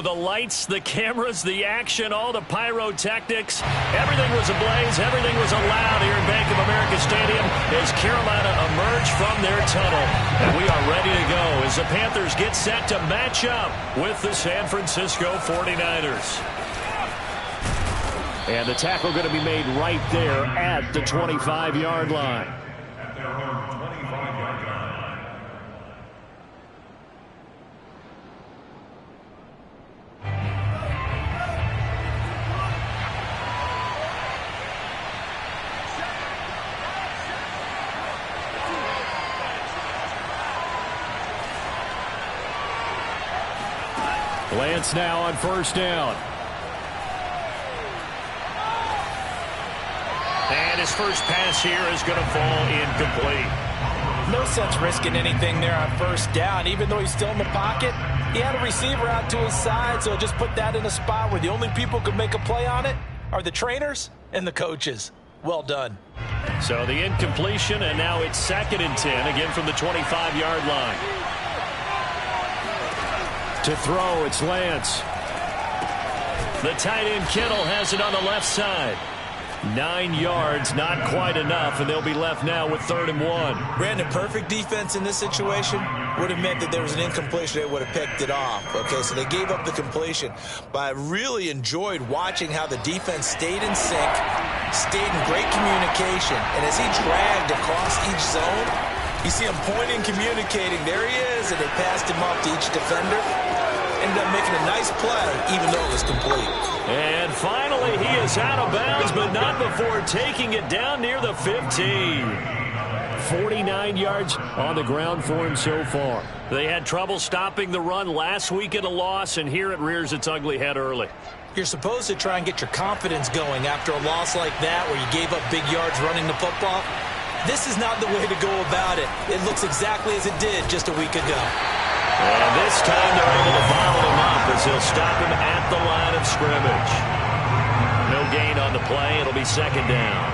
The lights, the cameras, the action, all the pyrotechnics, everything was ablaze, everything was allowed here in Bank of America Stadium as Carolina emerged from their tunnel. And we are ready to go as the Panthers get set to match up with the San Francisco 49ers. And the tackle going to be made right there at the 25-yard line. Lance now on first down. And his first pass here is going to fall incomplete. No sense risking anything there on first down. Even though he's still in the pocket, he had a receiver out to his side, so just put that in a spot where the only people who can make a play on it are the trainers and the coaches. Well done. So the incompletion, and now it's 2nd and 10, again from the 25-yard line. To throw, it's Lance. The tight end Kittle has it on the left side. 9 yards, not quite enough, and they'll be left now with 3rd and 1. Brandon, perfect defense in this situation would have meant that there was an incompletion. They would have picked it off. Okay, so they gave up the completion. But I really enjoyed watching how the defense stayed in sync, stayed in great communication, and as he dragged across each zone, you see him pointing, communicating. There he is, and they passed him off to each defender. Ended up making a nice play, even though it was complete. And finally, he is out of bounds, but not before taking it down near the 15. 49 yards on the ground for him so far. They had trouble stopping the run last week at a loss, and here it rears its ugly head early. You're supposed to try and get your confidence going after a loss like that where you gave up big yards running the football. This is not the way to go about it. It looks exactly as it did just a week ago. And this time they're able to bottle him up as they'll stop him at the line of scrimmage. No gain on the play. It'll be 2nd down.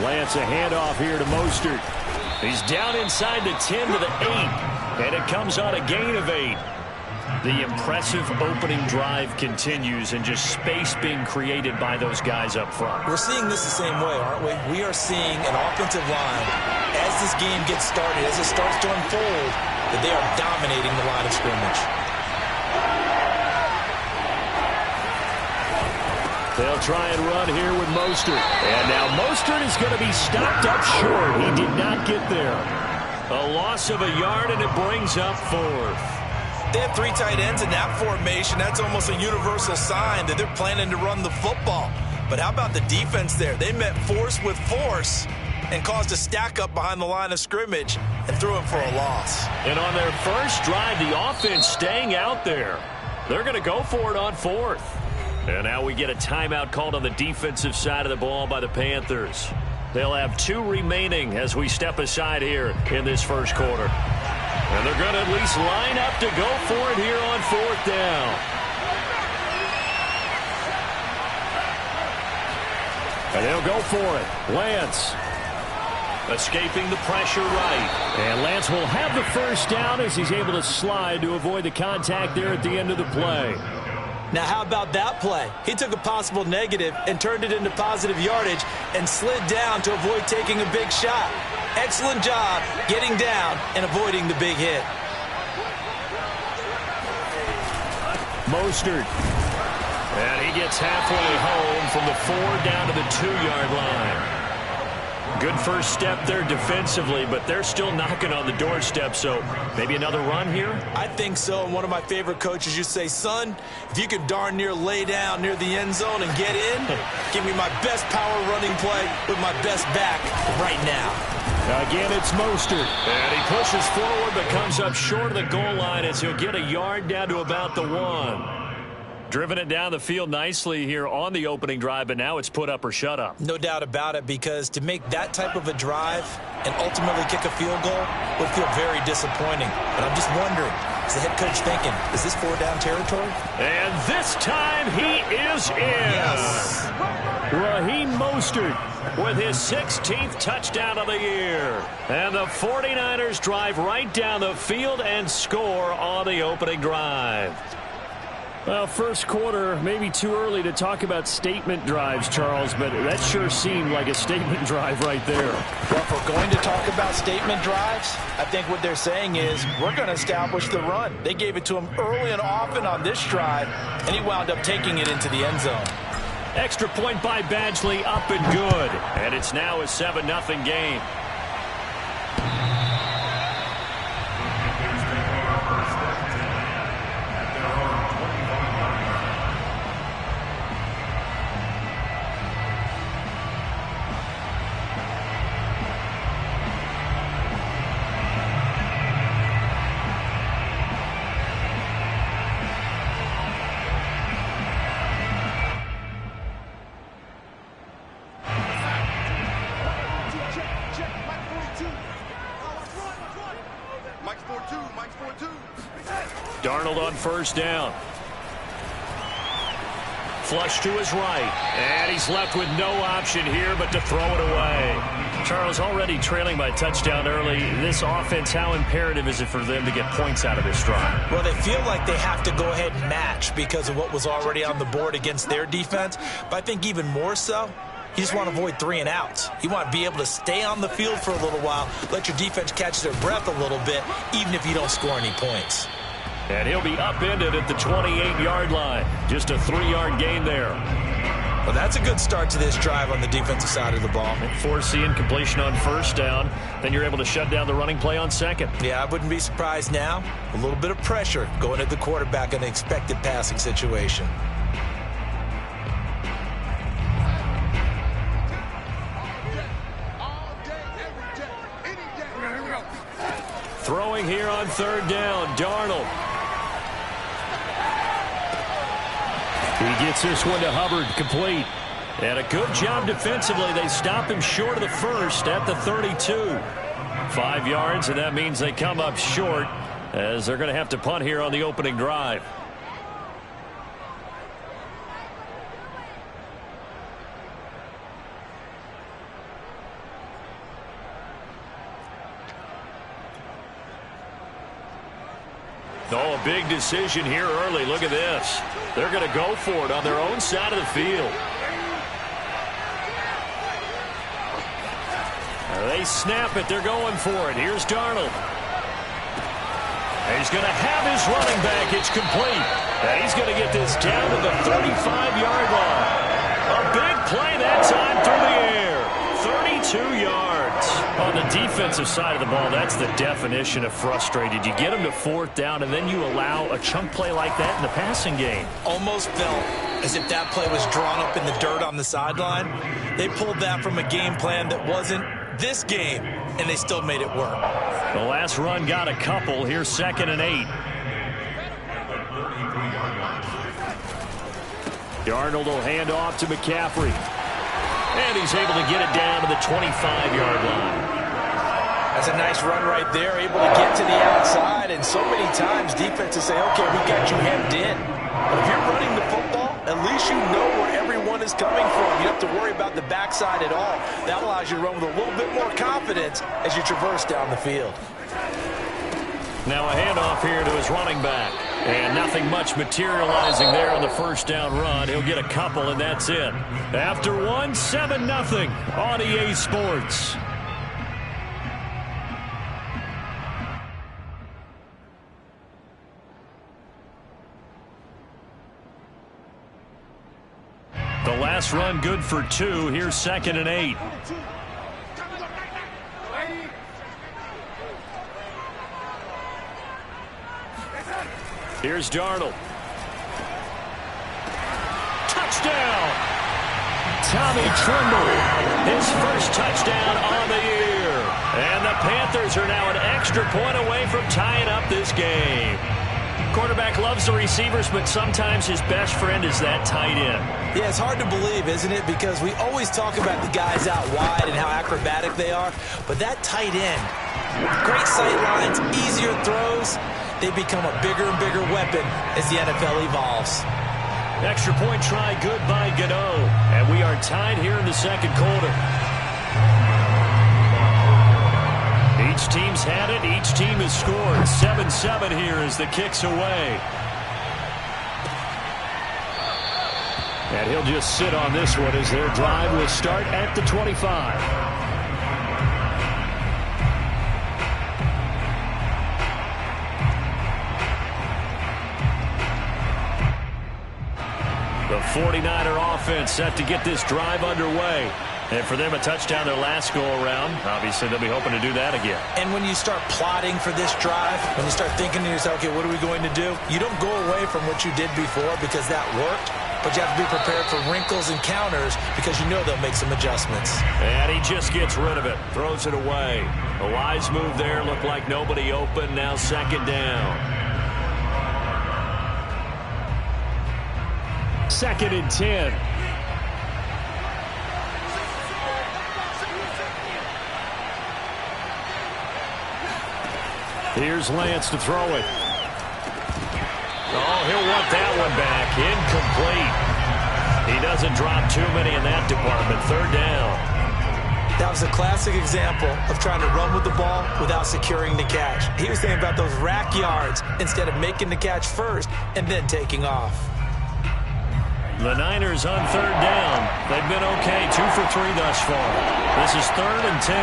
Lance, a handoff here to Mostert. He's down inside the 10 to the 8. And it comes on a gain of 8. The impressive opening drive continues, and just space being created by those guys up front. We're seeing this the same way, aren't we? We are seeing an offensive line, as this game gets started, as it starts to unfold, that they are dominating the line of scrimmage. They'll try and run here with Mostert. And now Mostert is going to be stopped up short. He did not get there. A loss of a yard, and it brings up 4th. They have 3 tight ends in that formation. That's almost a universal sign that they're planning to run the football. But how about the defense there? They met force with force and caused a stack up behind the line of scrimmage and threw him for a loss. And on their first drive, the offense staying out there. They're going to go for it on 4th. And now we get a timeout called on the defensive side of the ball by the Panthers. They'll have 2 remaining as we step aside here in this first quarter. And they're going to at least line up to go for it here on 4th down. And they'll go for it. Lance escaping the pressure right. And Lance will have the first down as he's able to slide to avoid the contact there at the end of the play. Now, how about that play? He took a possible negative and turned it into positive yardage and slid down to avoid taking a big shot. Excellent job getting down and avoiding the big hit. Mostert. And he gets halfway home from the 4 down to the 2-yard line. Good first step there defensively, but they're still knocking on the doorstep, so maybe another run here? I think so, and one of my favorite coaches used to say, son, if you can darn near lay down near the end zone and get in, give me my best power running play with my best back right now. Again, it's Mostert. And he pushes forward but comes up short of the goal line as he'll get a yard down to about the 1. Driven it down the field nicely here on the opening drive, but now it's put up or shut up. No doubt about it, because to make that type of a drive and ultimately kick a field goal would feel very disappointing. But I'm just wondering, Is the head coach thinking, is this 4-down territory? And this time he is in. Yes. Raheem Mostert with his 16th touchdown of the year. And the 49ers drive right down the field and score on the opening drive. Well, first quarter, maybe too early to talk about statement drives, Charles, but that sure seemed like a statement drive right there. Well, if we're going to talk about statement drives, I think what they're saying is we're going to establish the run. They gave it to him early and often on this drive, and he wound up taking it into the end zone. Extra point by Badgley, up and good. And it's now a 7-0 game. Darnold on first down. Flush to his right. And he's left with no option here but to throw it away. Charles, already trailing by touchdown early. This offense, how imperative is it for them to get points out of this drive? Well, they feel like they have to go ahead and match because of what was already on the board against their defense. But I think even more so, you just want to avoid 3 and outs. You want to be able to stay on the field for a little while, let your defense catch their breath a little bit, even if you don't score any points. And he'll be upended at the 28-yard line. Just a 3-yard gain there. Well, that's a good start to this drive on the defensive side of the ball. Forcing incompletion on first down. Then you're able to shut down the running play on second. Yeah, I wouldn't be surprised now. A little bit of pressure going at the quarterback in an expected passing situation. Throwing here on third down, Darnold. He gets this one to Hubbard, complete. And a good job defensively. They stop him short of the first at the 32. 5 yards, and that means they come up short as they're going to have to punt here on the opening drive. Oh, a big decision here early. Look at this. They're going to go for it on their own side of the field. They snap it. They're going for it. Here's Darnold. And he's going to have his running back. It's complete. And he's going to get this down to the 35-yard line. A big play that time through the air. 32 yards. On the defensive side of the ball, that's the definition of frustrated. You get them to fourth down, and then you allow a chunk play like that in the passing game. Almost felt as if that play was drawn up in the dirt on the sideline. They pulled that from a game plan that wasn't this game, and they still made it work. The last run got a couple. Here's 2nd and 8. Darnold will hand off to McCaffrey. And he's able to get it down to the 25-yard line. That's a nice run right there, able to get to the outside. And so many times defenses say, okay, we got you hemmed in. But if you're running the football, at least you know where everyone is coming from. You don't have to worry about the backside at all. That allows you to run with a little bit more confidence as you traverse down the field. Now a handoff here to his running back. And nothing much materializing there on the first down run. He'll get a couple, and that's it. After one, 7-0 on EA Sports. The last run good for 2. Here's 2nd and 8. Here's Darnold. Touchdown! Tommy Tremble, his first touchdown on the year. And the Panthers are now an extra point away from tying up this game. Quarterback loves the receivers, but sometimes his best friend is that tight end. Yeah, it's hard to believe, isn't it? Because we always talk about the guys out wide and how acrobatic they are. But that tight end, great sight lines, easier throws. they become a bigger and bigger weapon as the NFL evolves. Extra point try good by Gano. And we are tied here in the second quarter. Each team's had it. Each team has scored. 7-7 here as the kick's away. And he'll just sit on this one as their drive will start at the 25. The 49er offense set to get this drive underway. And for them, a touchdown their last go-around. Obviously, they'll be hoping to do that again. And when you start plotting for this drive, when you start thinking to yourself, okay, what are we going to do? You don't go away from what you did before because that worked. But you have to be prepared for wrinkles and counters because you know they'll make some adjustments. And he just gets rid of it. Throws it away. A wise move there. Looked like nobody open. Now second down. 2nd and 10. Here's Lance to throw it. Oh, he'll want that one back. Incomplete. He doesn't drop too many in that department. 3rd down. That was a classic example of trying to run with the ball without securing the catch. He was thinking about those rack yards instead of making the catch first and then taking off. The Niners on 3rd down. They've been okay. 2 for 3 thus far. This is 3rd and 10.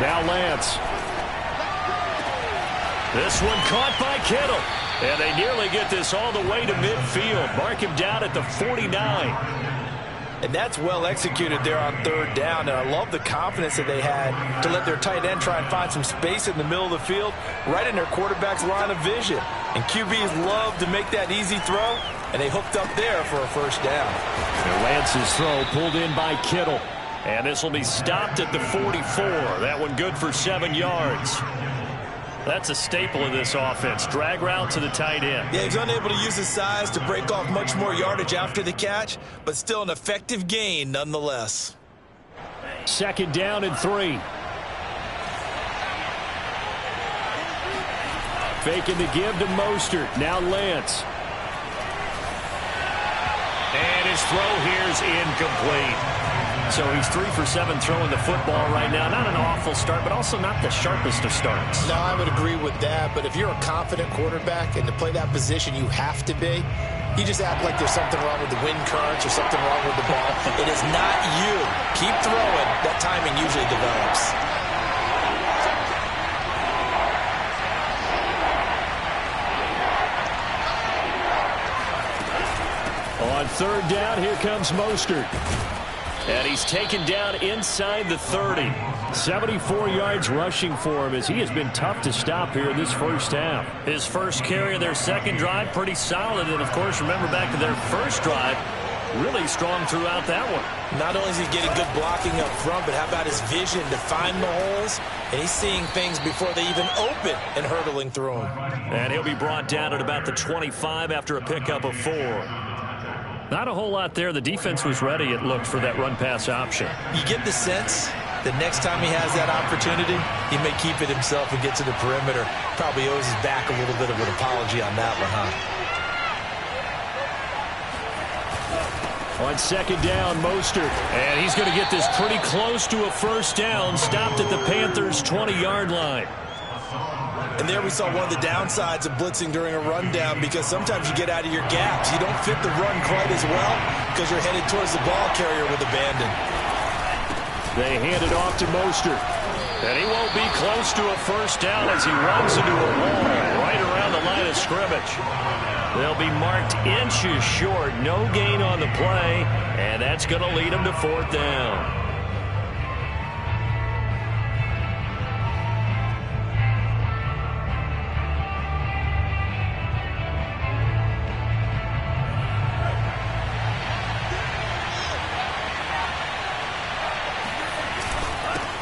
Now Lance. This one caught by Kittle. And they nearly get this all the way to midfield. Mark him down at the 49. And that's well executed there on 3rd down. And I love the confidence that they had to let their tight end try and find some space in the middle of the field, right in their quarterback's line of vision. And QBs love to make that easy throw, and they hooked up there for a 1st down. And Lance's throw pulled in by Kittle. And this will be stopped at the 44. That one good for 7 yards. That's a staple of this offense. Drag route to the tight end. Yeah, he's unable to use his size to break off much more yardage after the catch, but still an effective gain nonetheless. 2nd down and 3. Faking the give to Mostert. Now Lance. And his throw here is incomplete. So he's 3 for 7 throwing the football right now. Not an awful start, but also not the sharpest of starts. No, I would agree with that. But if you're a confident quarterback and to play that position, you have to be. You just act like there's something wrong with the wind currents or something wrong with the ball. It is not you. Keep throwing. That timing usually develops. On 3rd down, here comes Mostert. And he's taken down inside the 30. 74 yards rushing for him as he has been tough to stop here in this first half. His first carry of their second drive, pretty solid. And, of course, remember back to their first drive, really strong throughout that one. Not only is he getting good blocking up front, but how about his vision to find the holes? And he's seeing things before they even open and hurdling through them. And he'll be brought down at about the 25 after a pickup of 4. Not a whole lot there. The defense was ready, it looked, for that run-pass option. You get the sense that next time he has that opportunity, he may keep it himself and get to the perimeter. Probably owes his back a little bit of an apology on that one, huh? On 2nd down, Mostert. And he's going to get this pretty close to a 1st down. Stopped at the Panthers' 20-yard line. And there we saw one of the downsides of blitzing during a rundown, because sometimes you get out of your gaps. You don't fit the run quite as well because you're headed towards the ball carrier with abandon. They hand it off to Mostert. And he won't be close to a 1st down as he runs into a wall right around the line of scrimmage. They'll be marked inches short. No gain on the play, and that's going to lead them to 4th down.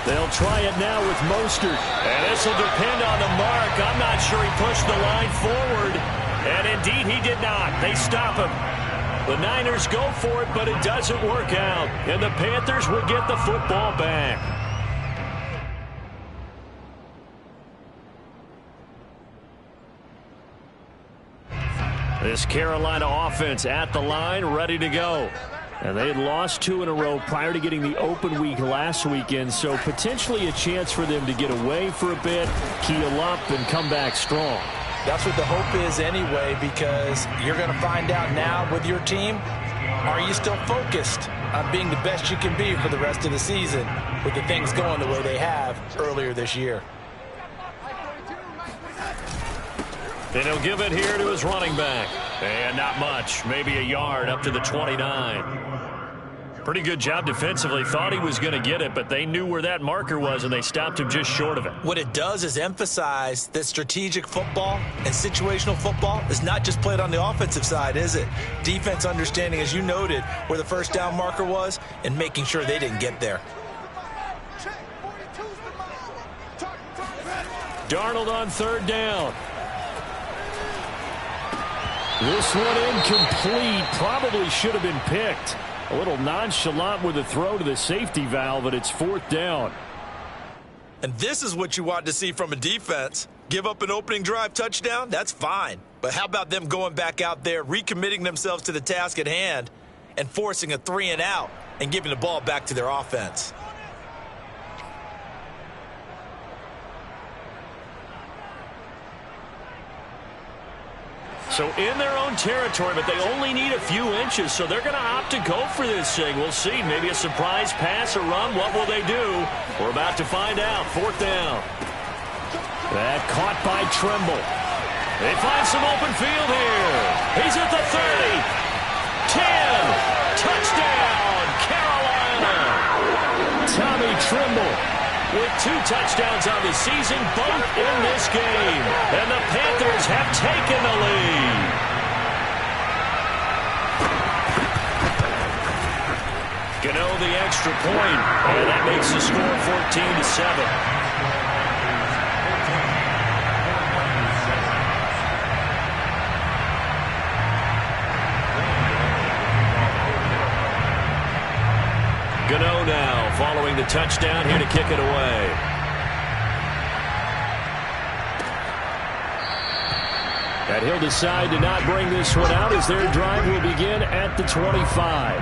They'll try it now with Mostert. And this will depend on the mark. I'm not sure he pushed the line forward. And indeed, he did not. They stop him. The Niners go for it, but it doesn't work out. And the Panthers will get the football back. This Carolina offense at the line, ready to go. And they had lost 2 in a row prior to getting the open week last weekend, so potentially a chance for them to get away for a bit, keel up, and come back strong. That's what the hope is anyway, because you're going to find out now with your team, are you still focused on being the best you can be for the rest of the season with the things going the way they have earlier this year? And he'll give it here to his running back. And not much, maybe a yard up to the 29. Pretty good job defensively. Thought he was going to get it, but they knew where that marker was, and they stopped him just short of it. What it does is emphasize that strategic football and situational football is not just played on the offensive side, is it? Defense understanding, as you noted, where the first down marker was and making sure they didn't get there. Darnold on 3rd down. This one incomplete. Probably should have been picked. A little nonchalant with a throw to the safety valve, but it's 4th down. And this is what you want to see from a defense. Give up an opening drive touchdown, that's fine. But how about them going back out there, recommitting themselves to the task at hand, and forcing a 3-and-out and giving the ball back to their offense? So in their own territory, but they only need a few inches, so they're going to opt to go for this thing. We'll see. Maybe a surprise pass or run. What will they do? We're about to find out. 4th down. That caught by Tremble. They find some open field here. He's at the 30. 10. Touchdown, Carolina. Tommy Tremble with 2 touchdowns on the season, both in this game. And the Panthers have taken the lead. Gano the extra point, and that makes the score 14-7. Gano now following the touchdown here to kick it away. And he'll decide to not bring this one out as their drive will begin at the 25.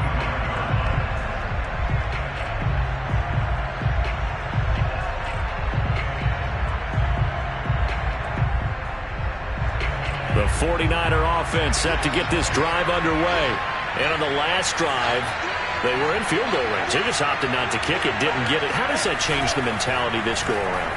The 49er offense set to get this drive underway. And on the last drive, they were in field goal range. They just opted not to kick it, didn't get it. How does that change the mentality this go around?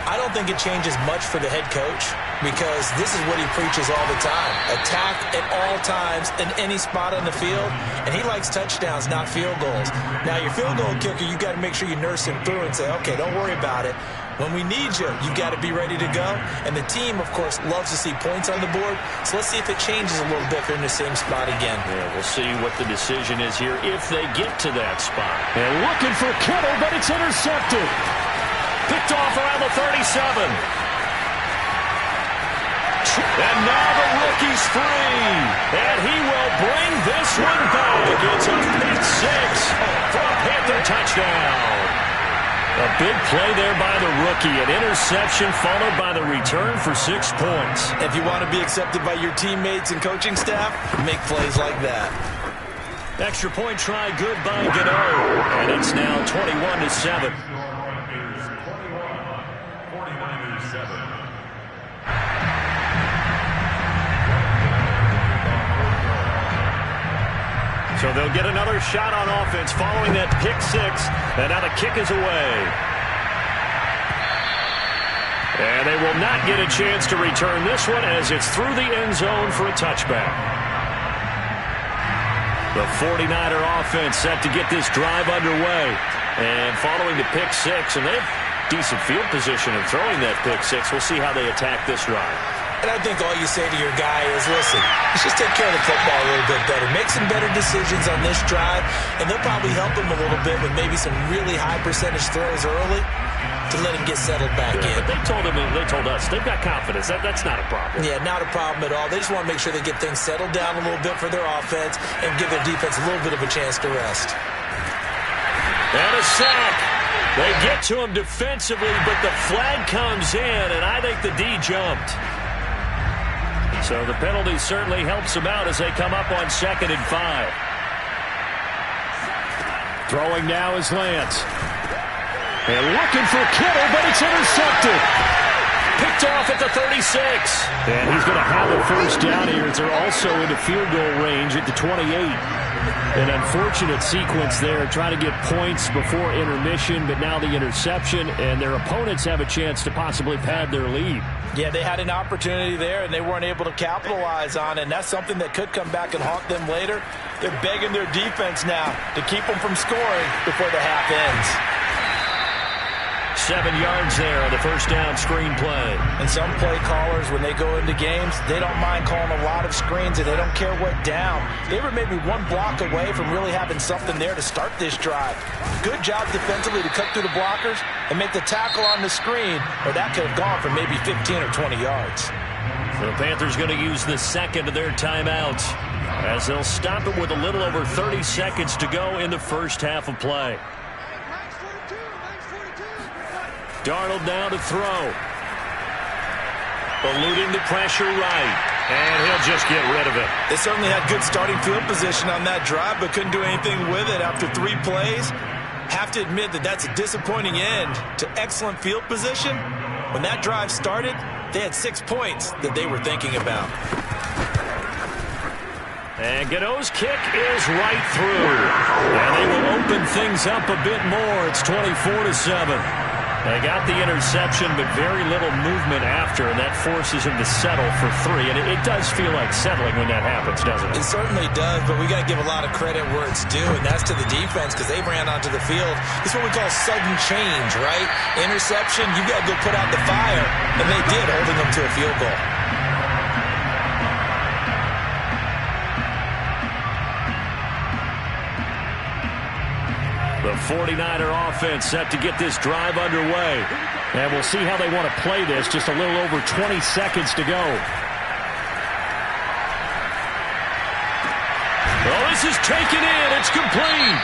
I don't think it changes much for the head coach, because this is what he preaches all the time. Attack at all times in any spot on the field, and he likes touchdowns, not field goals. Now, your field goal kicker, you got to make sure you nurse him through and say, okay, don't worry about it. When we need you, you got to be ready to go. And the team, of course, loves to see points on the board. So let's see if it changes a little bit if they're in the same spot again. Yeah, we'll see what the decision is here if they get to that spot. And looking for Kittle, but it's intercepted. Picked off around the 37. And now the rookie's free. And he will bring this one back. It's a pick 6 for a Panther touchdown. A big play there by the rookie. An interception followed by the return for 6 points. If you want to be accepted by your teammates and coaching staff, make plays like that. Extra point try good by Gano. And it's now 21-7. So they'll get another shot on offense following that pick 6. And now the kick is away. And they will not get a chance to return this one as it's through the end zone for a touchback. The 49er offense set to get this drive underway. And following the pick 6, and they have decent field position in throwing that pick 6. We'll see how they attack this drive. And I think all you say to your guy is, listen, let's just take care of the football a little bit better. Make some better decisions on this drive, and they'll probably help him a little bit with maybe some really high percentage throws early to let him get settled back in. But they told us, they've got confidence. That's not a problem. Yeah, not a problem at all. They just want to make sure they get things settled down a little bit for their offense and give their defense a little bit of a chance to rest. And a sack. They get to him defensively, but the flag comes in, and I think the D jumped. So the penalty certainly helps them out as they come up on 2nd and 5. Throwing now is Lance. And looking for Kittle, but it's intercepted. Picked off at the 36. And he's going to have a first down here as they're also into field goal range at the 28. An unfortunate sequence there, trying to get points before intermission, but now the interception, and their opponents have a chance to possibly pad their lead. Yeah, they had an opportunity there, and they weren't able to capitalize on it, and that's something that could come back and haunt them later. They're begging their defense now to keep them from scoring before the half ends. 7 yards there on the first down screen play. And some play callers, when they go into games, they don't mind calling a lot of screens, and they don't care what down. They were maybe one block away from really having something there to start this drive. Good job defensively to cut through the blockers and make the tackle on the screen, or that could have gone for maybe 15 or 20 yards. The Panthers going to use the second of their timeouts as they'll stop it with a little over 30 seconds to go in the first half of play. Darnold now to throw. Eluding the pressure right. And he'll just get rid of it. They certainly had good starting field position on that drive, but couldn't do anything with it after 3 plays. Have to admit that that's a disappointing end to excellent field position. When that drive started, they had 6 points that they were thinking about. And Gano's kick is right through. And they will open things up a bit more. It's 24-7. They got the interception, but very little movement after, and that forces him to settle for 3. And it does feel like settling when that happens, doesn't it? It certainly does, but we got to give a lot of credit where it's due, and that's to the defense because they ran onto the field. It's what we call sudden change, right? Interception, you got to go put out the fire, and they did, holding them to a field goal. The 49er offense set to get this drive underway. And we'll see how they want to play this. Just a little over 20 seconds to go. Well, this is taken in. It's complete.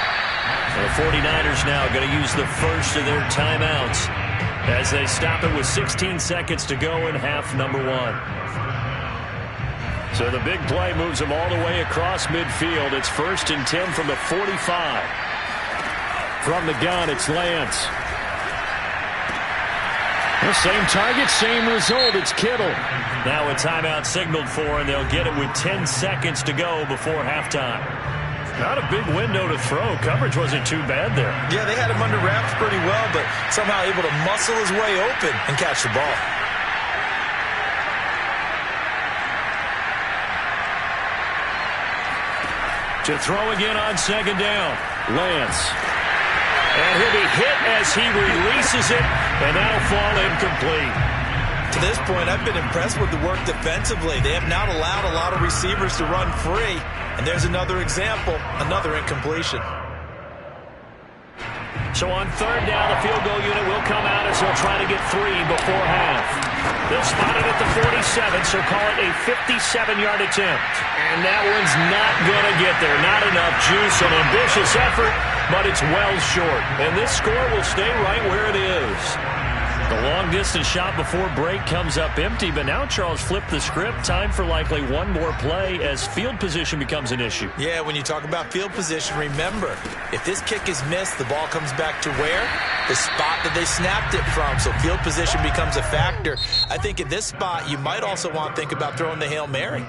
The 49ers now going to use the first of their timeouts as they stop it with 16 seconds to go in half number 1. So the big play moves them all the way across midfield. It's 1st and 10 from the 45. From the gun, it's Lance. The same target, same result. It's Kittle. Now a timeout signaled for, and they'll get it with 10 seconds to go before halftime. Not a big window to throw. Coverage wasn't too bad there. Yeah, they had him under wraps pretty well, but somehow able to muscle his way open and catch the ball. To throw again on 2nd down. Lance. And he'll be hit as he releases it, and that'll fall incomplete. To this point, I've been impressed with the work defensively. They have not allowed a lot of receivers to run free. And there's another example, another incompletion. So on 3rd down, the field goal unit will come out as they'll try to get 3 before half. They'll spot it at the 47, so call it a 57-yard attempt. And that one's not going to get there. Not enough juice, an ambitious effort, but it's well short. And this score will stay right where it is. The long-distance shot before break comes up empty, but now Charles flipped the script. Time for likely one more play as field position becomes an issue. Yeah, when you talk about field position, remember, if this kick is missed, the ball comes back to where? The spot that they snapped it from, so field position becomes a factor. I think at this spot, you might also want to think about throwing the Hail Mary.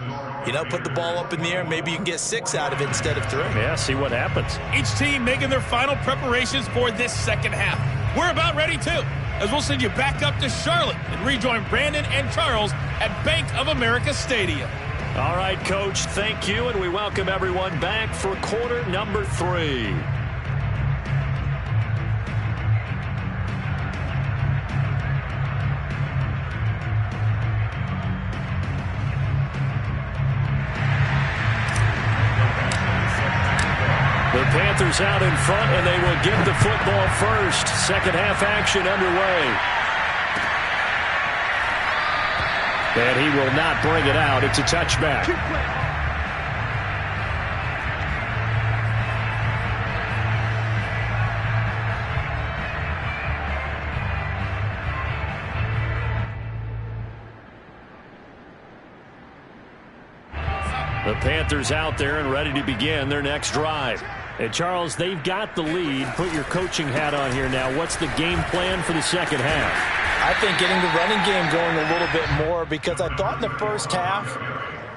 You know, put the ball up in the air, maybe you can get 6 out of it instead of 3. Yeah, see what happens. Each team making their final preparations for this second half. We're about ready, too, as we'll send you back up to Charlotte and rejoin Brandon and Charles at Bank of America Stadium. All right, Coach, thank you, and we welcome everyone back for quarter number 3. The Panthers out in front, and they will give the football first. Second half action underway. And he will not bring it out. It's a touchback. The Panthers out there and ready to begin their next drive. And Charles, they've got the lead. Put your coaching hat on here now. What's the game plan for the second half? I think getting the running game going a little bit more, because I thought in the first half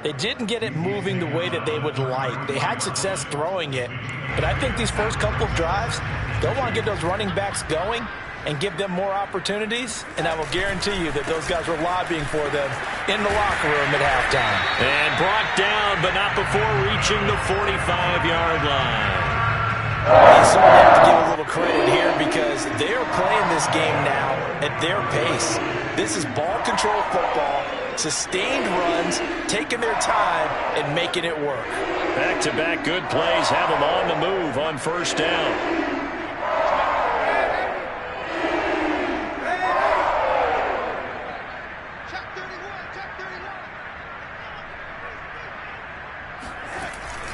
they didn't get it moving the way that they would like. They had success throwing it, but I think these first couple of drives, they'll want to get those running backs going and give them more opportunities, and I will guarantee you that those guys were lobbying for them in the locker room at halftime. And brought down, but not before reaching the 45-yard line. They certainly have to give a little credit here, because they are playing this game now at their pace. This is ball control football, sustained runs, taking their time and making it work. Back-to-back good plays have them on the move on first down.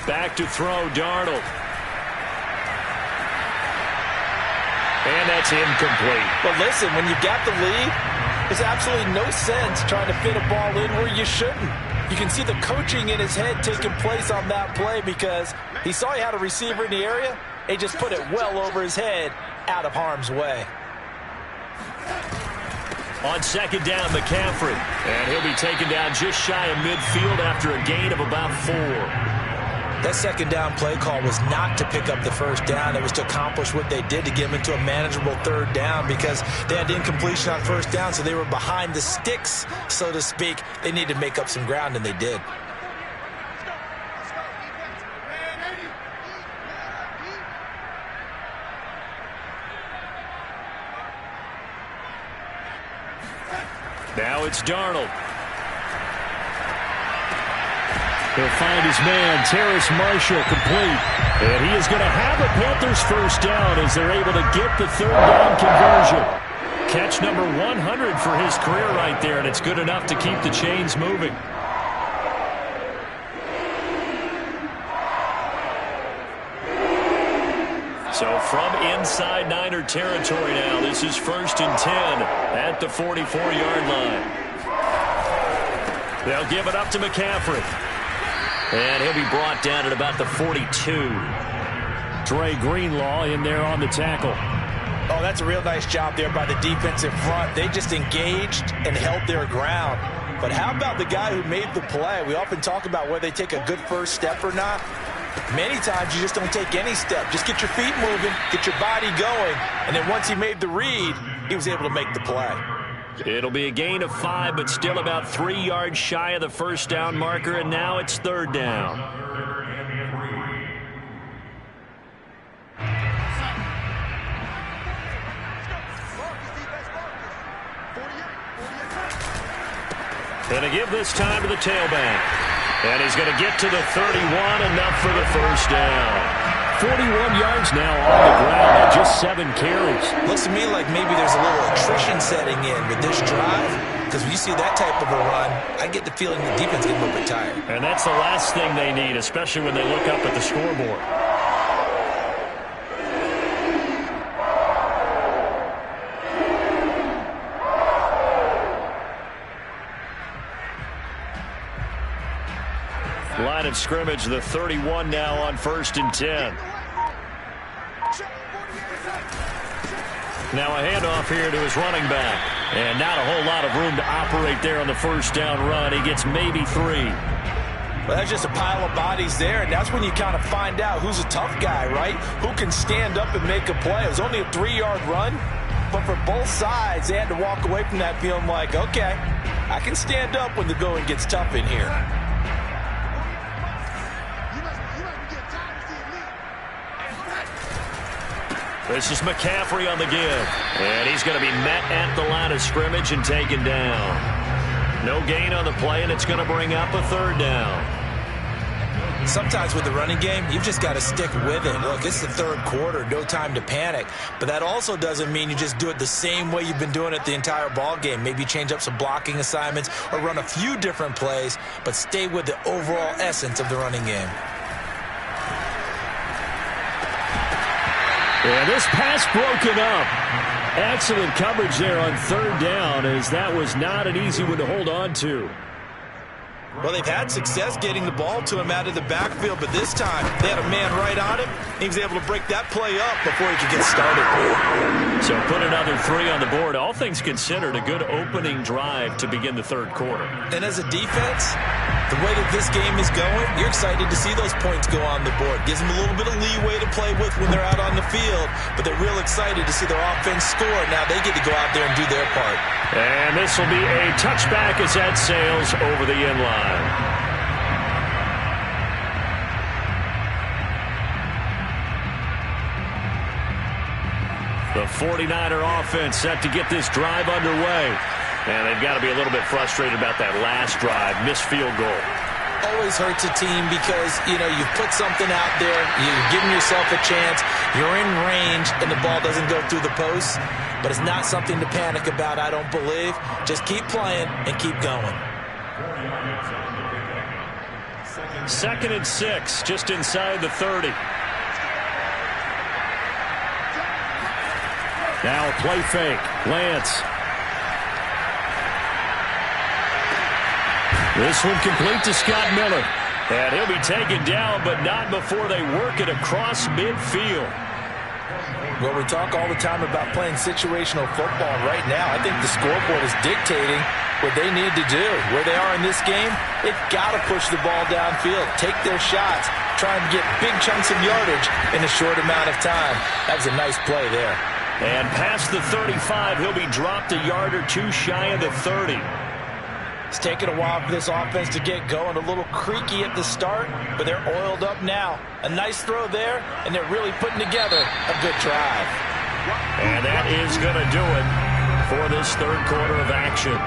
Back to throw, Darnold. And that's incomplete. But listen, when you got the lead, there's absolutely no sense trying to fit a ball in where you shouldn't. You can see the coaching in his head taking place on that play, because he saw he had a receiver in the area. He just put it well over his head, out of harm's way. On second down, McCaffrey. And he'll be taken down just shy of midfield after a gain of about 4. That second down play call was not to pick up the first down. It was to accomplish what they did, to get them into a manageable third down, because they had incompletion on first down, so they were behind the sticks, so to speak. They needed to make up some ground, and they did. Now it's Darnold. He'll find his man, Terrace Marshall, complete. And he is going to have a Panthers first down as they're able to get the third down conversion. Catch number 100 for his career right there, and it's good enough to keep the chains moving. So from inside Niner territory now, this is 1st and 10 at the 44-yard line. They'll give it up to McCaffrey. And he'll be brought down at about the 42. Dre Greenlaw in there on the tackle. Oh, that's a real nice job there by the defensive front. They just engaged and held their ground. But how about the guy who made the play? We often talk about whether they take a good first step or not. Many times you just don't take any step. Just get your feet moving, get your body going, and then once he made the read, he was able to make the play. It'll be a gain of 5, but still about 3 yards shy of the first down marker, and now it's third down. Going to give this time to the tailback. And he's going to get to the 31, enough for the first down. 41 yards now on the ground at just 7 carries. Looks to me like maybe there's a little attrition setting in with this drive, because when you see that type of a run, I get the feeling the defense getting a little bit tired. And that's the last thing they need, especially when they look up at the scoreboard. Line of scrimmage, the 31 now on 1st and 10. Now a handoff here to his running back. And not a whole lot of room to operate there on the first down run. He gets maybe 3. Well, that's just a pile of bodies there, and that's when you kind of find out who's a tough guy, right? Who can stand up and make a play. It was only a 3-yard run, but for both sides, they had to walk away from that feeling like, okay, I can stand up when the going gets tough in here. This is McCaffrey on the give. And he's going to be met at the line of scrimmage and taken down. No gain on the play, and it's going to bring up a third down. Sometimes with the running game, you've just got to stick with it. Look, it's the third quarter, no time to panic. But that also doesn't mean you just do it the same way you've been doing it the entire ball game. Maybe change up some blocking assignments or run a few different plays, but stay with the overall essence of the running game. And this pass broken up. Excellent coverage there on third down, as that was not an easy one to hold on to. Well, they've had success getting the ball to him out of the backfield, but this time they had a man right on him. He was able to break that play up before he could get started. So put another 3 on the board. All things considered, a good opening drive to begin the third quarter. And as a defense, the way that this game is going, you're excited to see those points go on the board. Gives them a little bit of leeway to play with when they're out on the field, but they're real excited to see their offense score. Now they get to go out there and do their part. And this will be a touchback as that sails over the end line. The 49er offense set to get this drive underway. And they've got to be a little bit frustrated about that last drive, missed field goal. Always hurts a team because, you know, you've put something out there, you've given yourself a chance, you're in range, and the ball doesn't go through the posts. But it's not something to panic about, I don't believe. Just keep playing and keep going. 2nd and 6, just inside the 30. Now a play fake. Lance. This one complete to Scott Miller. And he'll be taken down, but not before they work it across midfield. Well, we talk all the time about playing situational football. Right now, I think the scoreboard is dictating what they need to do. Where they are in this game, they've got to push the ball downfield, take their shots, try and get big chunks of yardage in a short amount of time. That was a nice play there. And past the 35, he'll be dropped a yard or 2 shy of the 30. It's taken a while for this offense to get going. A little creaky at the start, but they're oiled up now. A nice throw there, and they're really putting together a good drive. And that is going to do it for this third quarter of action.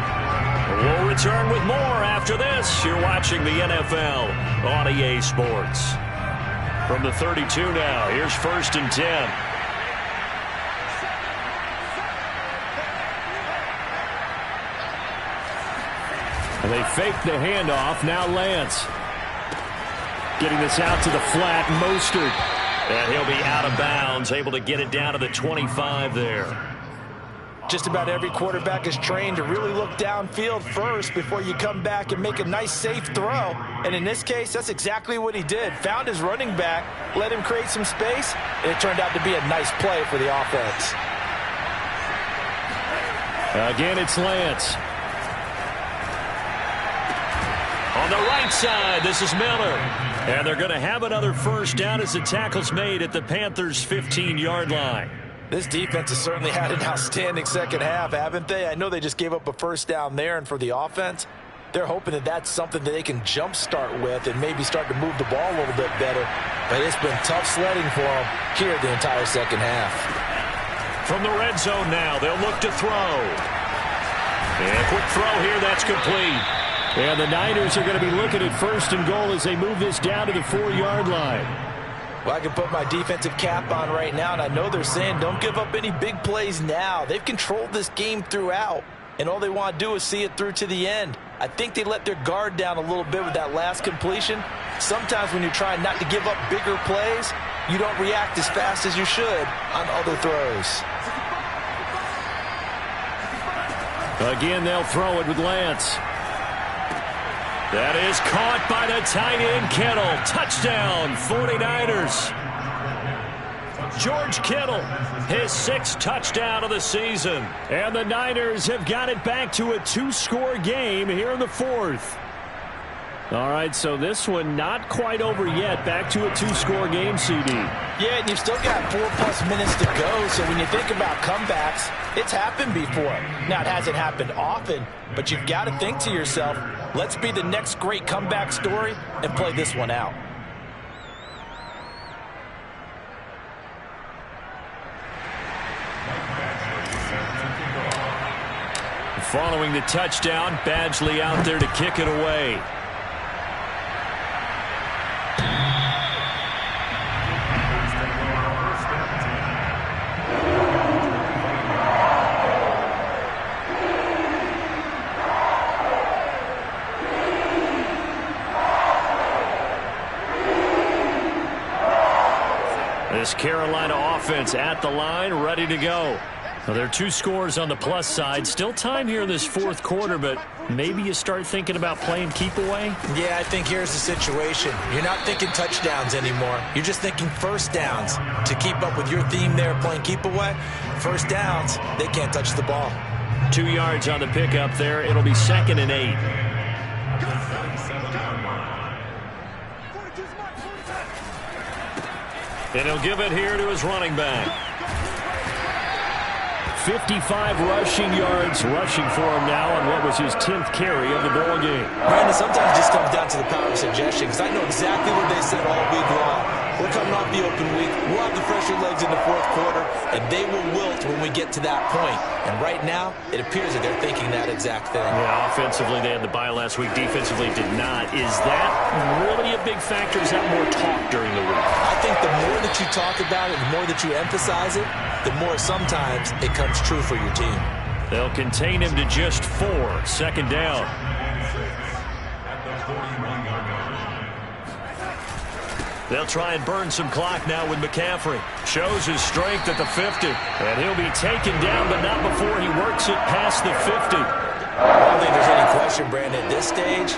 We'll return with more after this. You're watching the NFL on EA Sports. From the 32 now, here's 1st and 10. And they fake the handoff. Now Lance. Getting this out to the flat. Mostert. And he'll be out of bounds. Able to get it down to the 25 there. Just about every quarterback is trained to really look downfield first before you come back and make a nice, safe throw. And in this case, that's exactly what he did. Found his running back, let him create some space, and it turned out to be a nice play for the offense. Again, it's Lance. On the right side, this is Miller. And they're going to have another first down as the tackle's made at the Panthers' 15-yard line. This defense has certainly had an outstanding second half, haven't they? I know they just gave up a first down there, and for the offense, they're hoping that that's something that they can jumpstart with and maybe start to move the ball a little bit better. But it's been tough sledding for them here the entire second half. From the red zone now, they'll look to throw. And a quick throw here, that's complete. And the Niners are going to be looking at 1st and goal as they move this down to the 4-yard line. Well, I can put my defensive cap on right now, and I know they're saying don't give up any big plays now. They've controlled this game throughout, and all they want to do is see it through to the end. I think they let their guard down a little bit with that last completion. Sometimes when you're trying not to give up bigger plays, you don't react as fast as you should on other throws. Again, they'll throw it with Lance. That is caught by the tight end, Kittle. Touchdown, 49ers. George Kittle, his 6th touchdown of the season. And the Niners have got it back to a 2-score game here in the 4th. All right, so this one not quite over yet. Back to a 2-score game, CD. Yeah, and you've still got 4+ minutes to go, so when you think about comebacks, it's happened before. Now, it hasn't happened often, but you've got to think to yourself, let's be the next great comeback story and play this one out. Following the touchdown, Badgley out there to kick it away. This Carolina offense at the line, ready to go. Well, there are 2 scores on the plus side. Still time here in this fourth quarter, but maybe you start thinking about playing keep away? Yeah, I think here's the situation. You're not thinking touchdowns anymore. You're just thinking first downs. To keep up with your theme there, playing keep away, first downs, they can't touch the ball. 2 yards on the pickup there. It'll be 2nd and 8. And he'll give it here to his running back. 55 rushing yards rushing for him now on what was his 10th carry of the ball game. Brandon, sometimes it just comes down to the power of suggestion, because I know exactly what they said all week long. We're coming off the open week. We'll have the fresher legs in the fourth quarter, and they will wilt when we get to that point. And right now, it appears that they're thinking that exact thing. Yeah, offensively, they had the bye last week. Defensively, did not. Is that really a big factor? Is that more talk during the week? I think the more that you talk about it, the more that you emphasize it, the more sometimes it comes true for your team. They'll contain him to just 4. 2nd down. They'll try and burn some clock now with McCaffrey. Shows his strength at the 50. And he'll be taken down, but not before he works it past the 50. I don't think there's any question, Brandon, at this stage.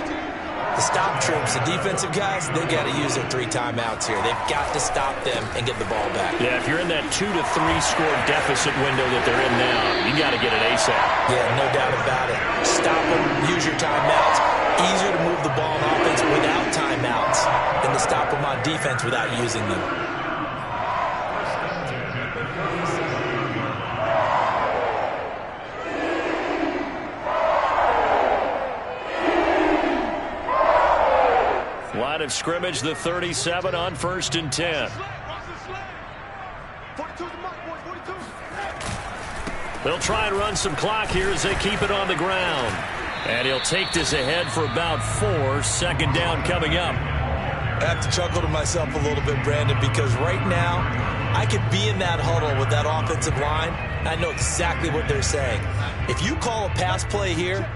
The stop troops, the defensive guys, they got to use their 3 timeouts here. They've got to stop them and get the ball back. Yeah, if you're in that 2 to 3 score deficit window that they're in now, you got to get it ASAP. Yeah, no doubt about it. Stop them, use your timeouts. Easier to move the ball on offense without timeouts than to stop them on defense without using them. Line of scrimmage, the 37 on 1st and 10. They'll try and run some clock here as they keep it on the ground. And he'll take this ahead for about 4. 2nd down coming up. I have to chuckle to myself a little bit, Brandon, because right now I could be in that huddle with that offensive line. I know exactly what they're saying. If you call a pass play here,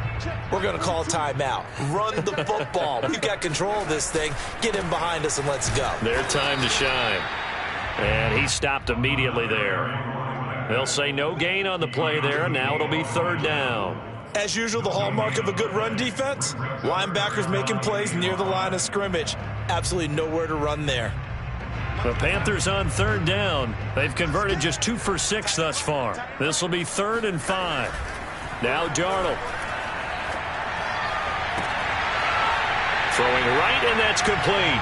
we're going to call timeout. Run the football. We've got control of this thing. Get him behind us and let's go. Their time to shine. And he stopped immediately there. They'll say no gain on the play there. Now it'll be 3rd down. As usual, the hallmark of a good run defense, linebackers making plays near the line of scrimmage. Absolutely nowhere to run there. The Panthers on 3rd down. They've converted just 2 for 6 thus far. This will be 3rd and 5. Now Darnold. Throwing right, and that's complete.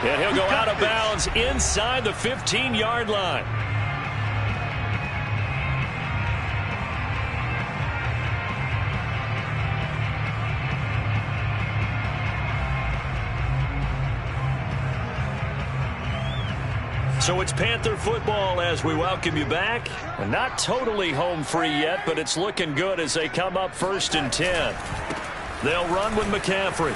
And he'll go out of bounds inside the 15-yard line. So it's Panther football as we welcome you back. Not totally home free yet, but it's looking good as they come up 1st and 10. They'll run with McCaffrey.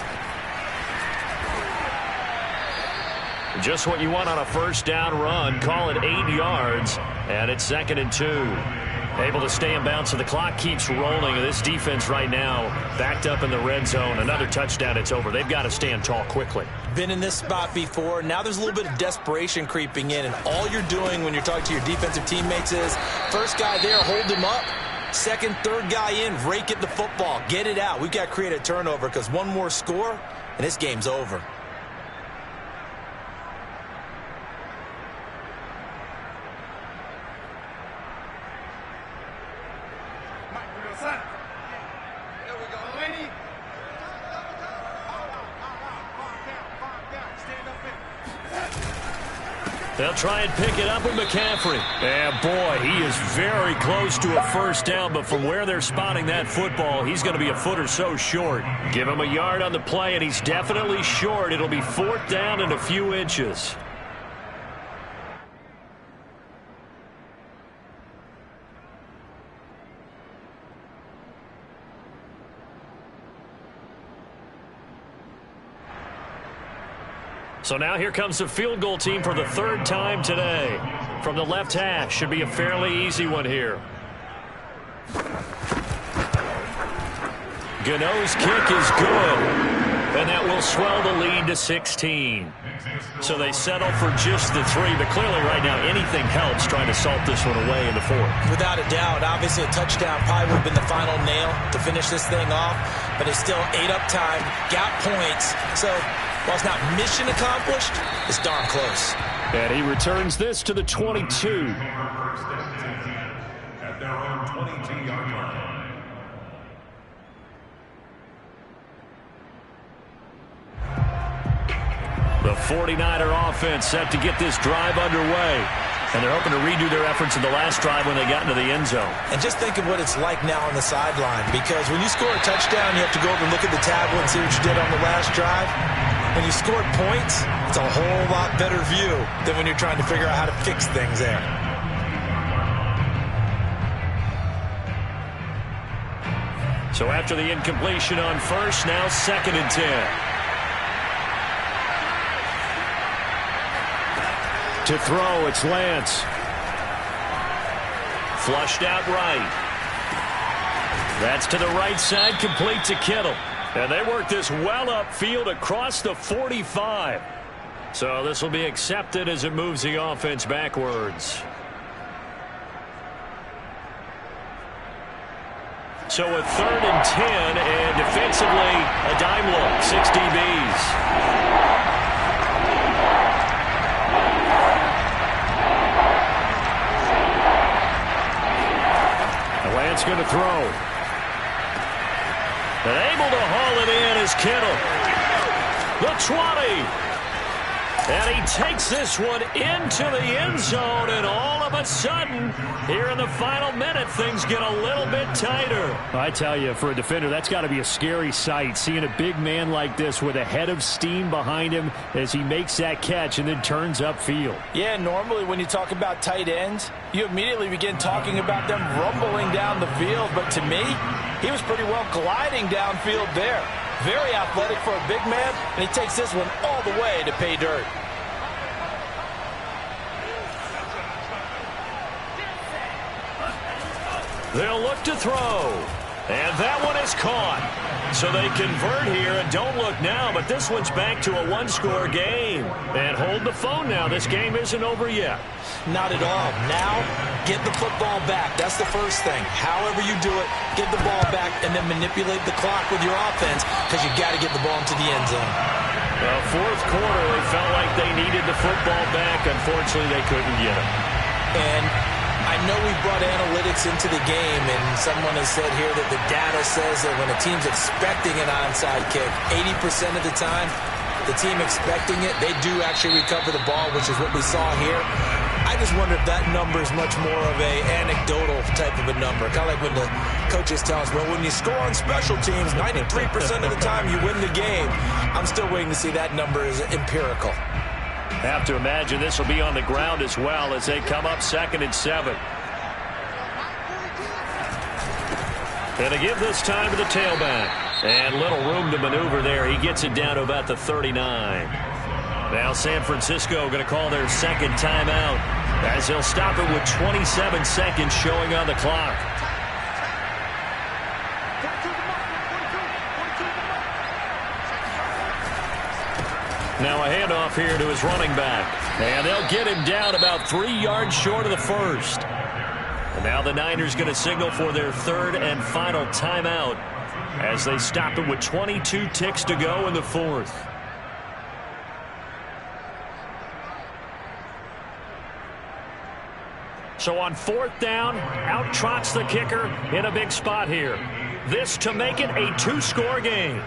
Just what you want on a 1st down run. Call it 8 yards, and it's 2nd and 2. Able to stay in bounds, so the clock keeps rolling. This defense right now backed up in the red zone. Another touchdown, it's over. They've got to stand tall quickly. Been in this spot before. Now there's a little bit of desperation creeping in, and all you're doing when you're talking to your defensive teammates is, first guy there, hold him up. Second, third guy in, rake at the football. Get it out. We've got to create a turnover because one more score, and this game's over. They'll try and pick it up with McCaffrey. And boy, he is very close to a 1st down, but from where they're spotting that football, he's going to be a foot or so short. Give him a yard on the play, and he's definitely short. It'll be 4th down and a few inches. So now here comes the field goal team for the 3rd time today. From the left hash, should be a fairly easy one here. Gano's kick is good. and that will swell the lead to 16. So they settle for just the 3, but clearly right now anything helps trying to salt this one away in the 4th. Without a doubt, obviously a touchdown probably would have been the final nail to finish this thing off, but it's still ate up time, got points. So while it's not mission accomplished, it's darn close. And he returns this to the 22. At their own 22-yard line. The 49er offense set to get this drive underway. And they're hoping to redo their efforts in the last drive when they got into the end zone. And just think of what it's like now on the sideline, because when you score a touchdown, you have to go over and look at the tablet and see what you did on the last drive. When you scored points, it's a whole lot better view than when you're trying to figure out how to fix things there. So after the incompletion on first, now 2nd and 10. To throw, it's Lance. Flushed out right. That's to the right side, complete to Kittle. And they work this well upfield across the 45. So this will be accepted as it moves the offense backwards. So a 3rd and 10, and defensively, a dime look, 6 DBs. Lance going to throw. And able to haul it in is Kittle. The 20. And he takes this one into the end zone, and all of a sudden, here in the final minute, things get a little bit tighter. I tell you, for a defender, that's got to be a scary sight, seeing a big man like this with a head of steam behind him as he makes that catch and then turns upfield. Yeah, normally when you talk about tight ends, you immediately begin talking about them rumbling down the field, but to me, he was pretty well gliding downfield there. Very athletic for a big man, and he takes this one all the way to pay dirt. They'll look to throw. And that one is caught. So they convert here and don't look now, but this one's back to a 1-score game. And hold the phone now. This game isn't over yet. Not at all. Now, get the football back. That's the first thing. However you do it, get the ball back and then manipulate the clock with your offense, because you got to get the ball into the end zone. Well, 4th quarter, they felt like they needed the football back. Unfortunately, they couldn't get it. And I know we brought analytics into the game, and someone has said here that the data says that when a team's expecting an onside kick, 80% of the time, the team expecting it, they do actually recover the ball, which is what we saw here. I just wonder if that number is much more of a anecdotal type of a number. Kind of like when the coaches tell us, well, when you score on special teams, 93% of the time you win the game. I'm still waiting to see that number is empirical. Have to imagine this will be on the ground as well as they come up 2nd and 7. And to give this time to the tailback. And little room to maneuver there. He gets it down to about the 39. Now San Francisco going to call their 2nd timeout as they'll stop it with 27 seconds showing on the clock. Now a handoff here to his running back. And they'll get him down about 3 yards short of the first. And now the Niners going to signal for their 3rd and final timeout as they stop it with 22 ticks to go in the 4th. So on 4th down, out trots the kicker in a big spot here. This to make it a 2-score game.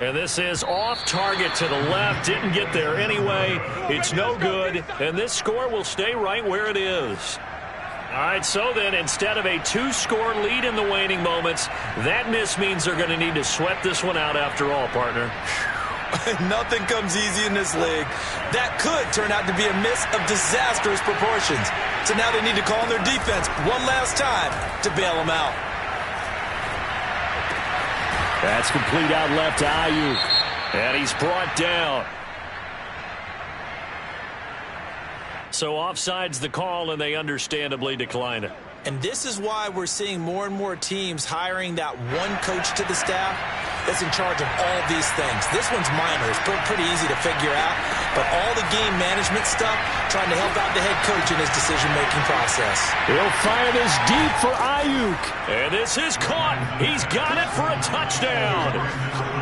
And this is off target to the left. Didn't get there anyway. It's no good. And this score will stay right where it is. All right, so then instead of a 2-score lead in the waning moments, that miss means they're going to need to sweat this one out after all, partner. Nothing comes easy in this league. That could turn out to be a miss of disastrous proportions. So now they need to call on their defense one last time to bail them out. That's complete out left to Ayuk. And he's brought down. So offside's the call, and they understandably decline it. And this is why we're seeing more and more teams hiring that one coach to the staff that's in charge of all these things. This one's minor. It's pretty easy to figure out. But all the game management stuff, trying to help out the head coach in his decision-making process. He'll fire this deep for Ayuk. And this is caught. He's got it for a touchdown.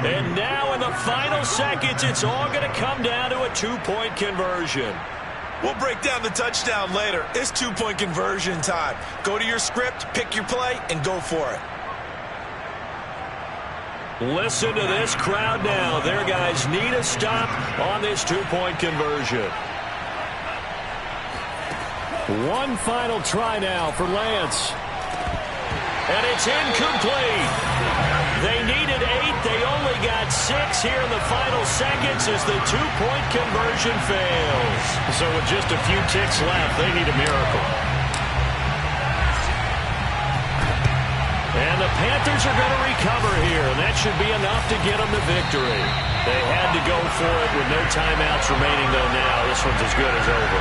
And now in the final seconds, it's all going to come down to a two-point conversion. We'll break down the touchdown later. It's two-point conversion time. Go to your script, pick your play, and go for it. Listen to this crowd now. Their guys need a stop on this two-point conversion. One final try now for Lance. And it's incomplete. They needed 8. They only got 6 here in the final seconds as the two-point conversion fails. So with just a few ticks left, they need a miracle. And the Panthers are going to recover here, and that should be enough to get them the victory. They had to go for it with no timeouts remaining, though, now. This one's as good as over.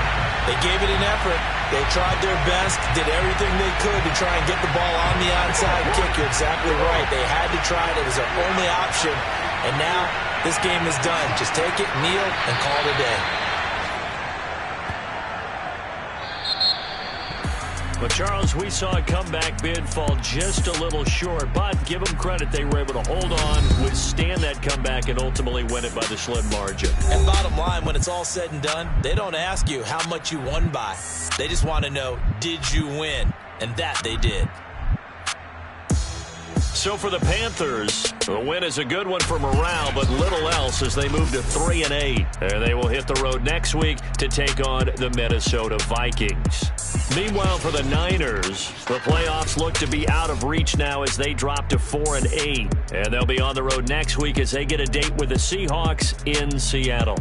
They gave it an effort. They tried their best, did everything they could to try and get the ball on the onside kick. You're exactly right. They had to try it. It was their only option. And now this game is done. Just take it, kneel, and call it a day. But, Charles, we saw a comeback bid fall just a little short, but give them credit. They were able to hold on, withstand that comeback, and ultimately win it by the slim margin. And bottom line, when it's all said and done, they don't ask you how much you won by. They just want to know, did you win? And that they did. So for the Panthers, the win is a good one for morale, but little else as they move to 3-8. And they will hit the road next week to take on the Minnesota Vikings. Meanwhile, for the Niners, the playoffs look to be out of reach now as they drop to 4-8. And they'll be on the road next week as they get a date with the Seahawks in Seattle.